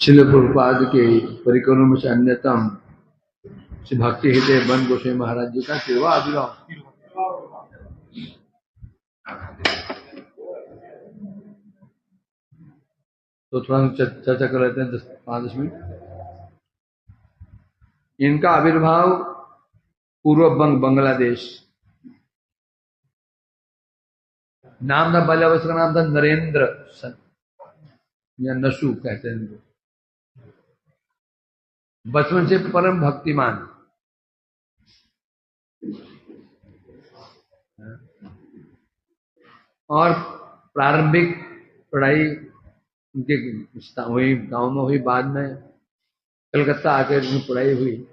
श्रील प्रभुपाद के परिकरों में से अन्यतम श्री भक्ति हृदय बन गोस्वामी महाराज जी का सेवा अभिनव। तो थोड़ा चर्चा कर लेते हैं 5-10 मिनट। इनका आविर्भाव पूर्व बांग्लादेश, नाम था बाल्यावस्था का नाम था नरेंद्र या नशु कहते हैं। बचपन से परम भक्तिमान, और प्रारंभिक पढ़ाई उनके हुई गांव में हुई, बाद में कलकत्ता आकर उनकी पढ़ाई हुई।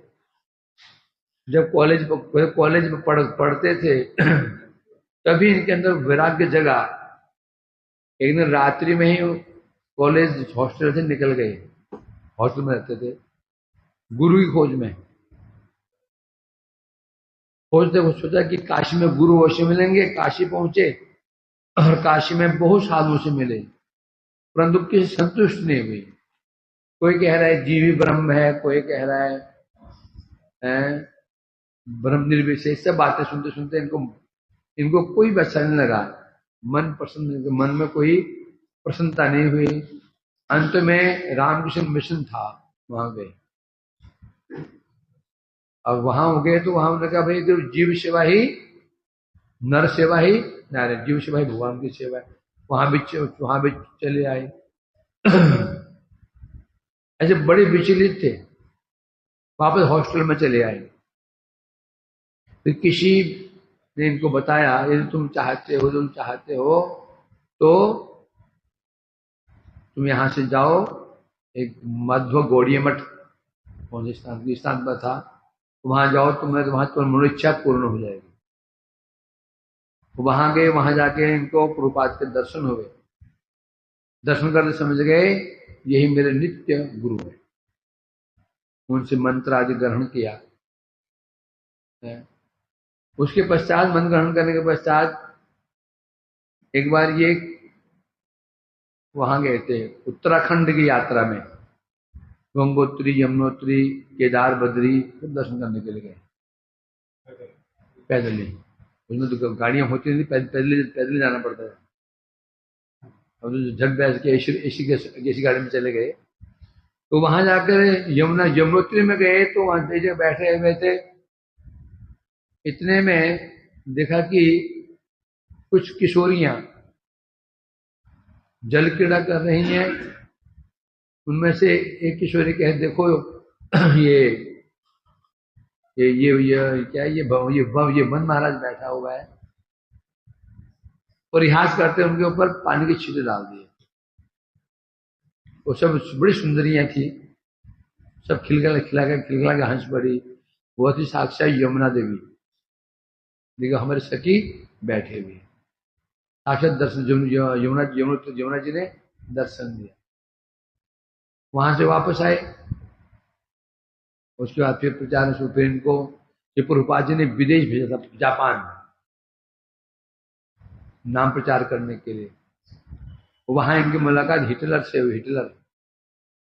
जब कॉलेज में पढ़ते थे तभी इनके अंदर वैराग्य जगा। एक दिन रात्रि में ही कॉलेज हॉस्टल से निकल गए, हॉस्टल में रहते थे, गुरु की खोज में। खोजते वो सोचा कि काशी में गुरु अवश्य मिलेंगे। काशी पहुंचे और काशी में बहुत साधुओं से मिले, परंतु किसी संतुष्ट नहीं हुई। कोई कह रहा है जीवी ब्रह्म है, कोई कह रहा है ब्रह्म निर्विशेष। सब बातें सुनते सुनते इनको कोई अच्छा नहीं लगा। मन में कोई प्रसन्नता नहीं हुई। अंत में रामकृष्ण मिशन था, वहां गए। अब वहां हो गए तो वहां उन्होंने कहा भाई जो जीव सेवा ही नर सेवा ही नारायण, जीव सेवा ही भगवान की सेवा है। वहां भी चले आए। ऐसे बड़े विचलित थे, वापस हॉस्टल में चले आए। फिर किसी ने इनको बताया यदि तुम चाहते हो तो तुम यहां से जाओ, एक मध्व गौड़ीय मठ कौन से स्थान पर था, वहां जाओ, तुम्हारी मनोइच्छा पूर्ण हो जाएगी। वहां गए, वहां जाके इनको प्रभुपाद के दर्शन हुए। दर्शन करते समझ गए यही मेरे नित्य गुरु है। उनसे मंत्र आदि ग्रहण किया। उसके पश्चात मंत्र ग्रहण करने के पश्चात एक बार ये वहां गए थे उत्तराखंड की यात्रा में, गंगोत्री, यमुनोत्री, केदार, बद्री दर्शन करने के लिए गए पैदल ही। उसमें तो गाड़ियां होती नहीं, पैदल जाना पड़ता है। और झट बैठ के ऐसी गाड़ी में चले गए। तो वहां जाकर यमुनोत्री में गए तो वहां बैठे हुए थे। इतने में देखा कि कुछ किशोरियां जल क्रीड़ा कर रही हैं। उनमें से एक किशोरी कहे देखो ये क्या ये वन महाराज बैठा हुआ है, और रिहाज करते उनके ऊपर पानी के छींटे डाल दिए। वो सब बड़ी सुंदरियां थी, सब खिलखिला के हंस पड़ी। वो थी साक्षात यमुना देवी। देखो हमारे सखी बैठे हुए, साक्षात दर्शन यमुना जी ने दर्शन दिया। वहां से वापस आए। उसके बाद फिर प्रचार से फिर इनको प्रभुपाद जी ने विदेश भेजा था, जापान, नाम प्रचार करने के लिए। वहां इनकी मुलाकात हिटलर से हुई।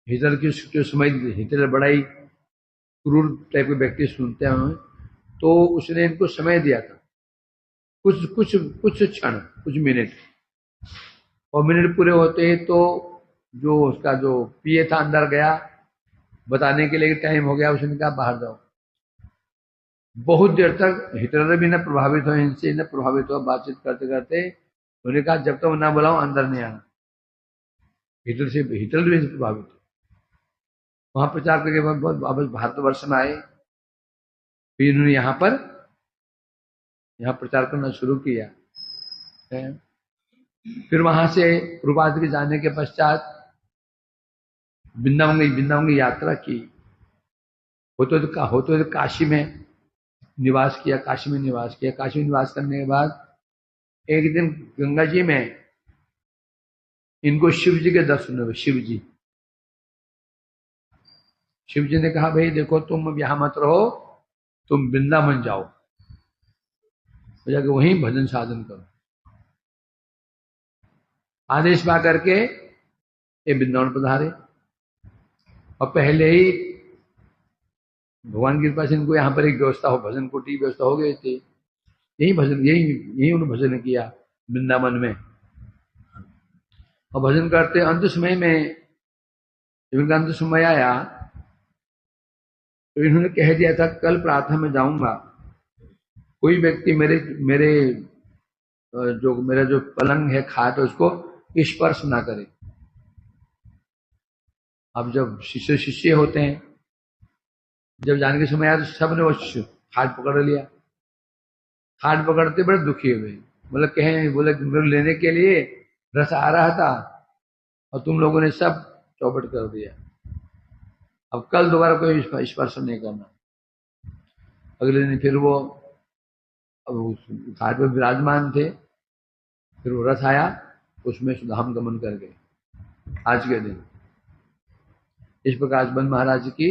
हिटलर की समय हिटलर बड़ा ही क्रूर टाइप के व्यक्ति सुनते हैं, तो उसने इनको समय दिया था कुछ क्षण, कुछ मिनट। और मिनट पूरे होते तो जो उसका जो पीए था अंदर गया बताने के लिए टाइम हो गया, उसने कहा बाहर जाओ। बहुत देर तक हिटलर भी न प्रभावित हो, इनसे न प्रभावित हो। बातचीत करते करते उन्होंने कहा जब तक ना बुलाओ अंदर नहीं आना। हिटलर भी प्रभावित हो। वहां प्रचार करके वापस भारतवर्ष में आए। फिर इन्होंने यहाँ प्रचार करना शुरू किया। फिर वहां से प्रभुपाद के जाने के पश्चात वृंदावन की यात्रा की। होते काशी में निवास किया। काशी में निवास करने के बाद एक दिन गंगा जी में इनको शिव जी के दर्शन हुए। शिव जी ने कहा भाई देखो तुम यहां मत रहो, तुम वृंदावन जाओ, जाके वहीं भजन साधन करो। आदेश पा करके ये वृंदावन पधारे। और पहले ही भगवान की कृपा से इनको यहाँ पर एक व्यवस्था हो, भजन कोटी व्यवस्था हो गई थी। यही भजन, यही यही उन्होंने भजन किया वृंदावन में। और भजन करते अंत समय में, जब इनका अंत समय आया तो इन्होंने कह दिया था कल प्रातः में जाऊंगा, कोई व्यक्ति मेरे मेरे मेरा जो पलंग है, खाट है, उसको स्पर्श ना करे। अब जब शिष्य शिष्य होते हैं, जब जाने के समय आया तो सबने वो खाट पकड़ लिया। खाट पकड़ते बड़े दुखी हुए, बोले मेरे लेने के लिए रस आ रहा था और तुम लोगों ने सब चौपट कर दिया। अब कल दोबारा कोई स्पर्श नहीं करना। अगले दिन फिर वो अब घाट पे विराजमान थे, फिर वो रथ आया, उसमें सुधाम गमन कर गए आज के दिन। इस प्रकार बन महाराज की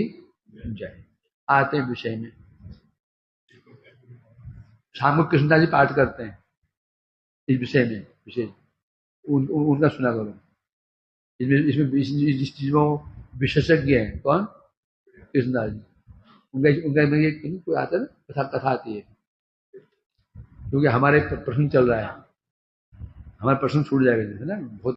जय। आते हैं विषय में। शाम को कृष्णदास जी पाठ करते हैं इस विषय में, विशेष उनका सुना करो। इसमें जिस चीजों विशेषज्ञ हैं कौन? कृष्णदास जी। उनका कोई आता है ना, कथा आती है, क्योंकि हमारे प्रश्न चल रहा है, हमारा प्रश्न छूट जाएगा, है ना, बहुत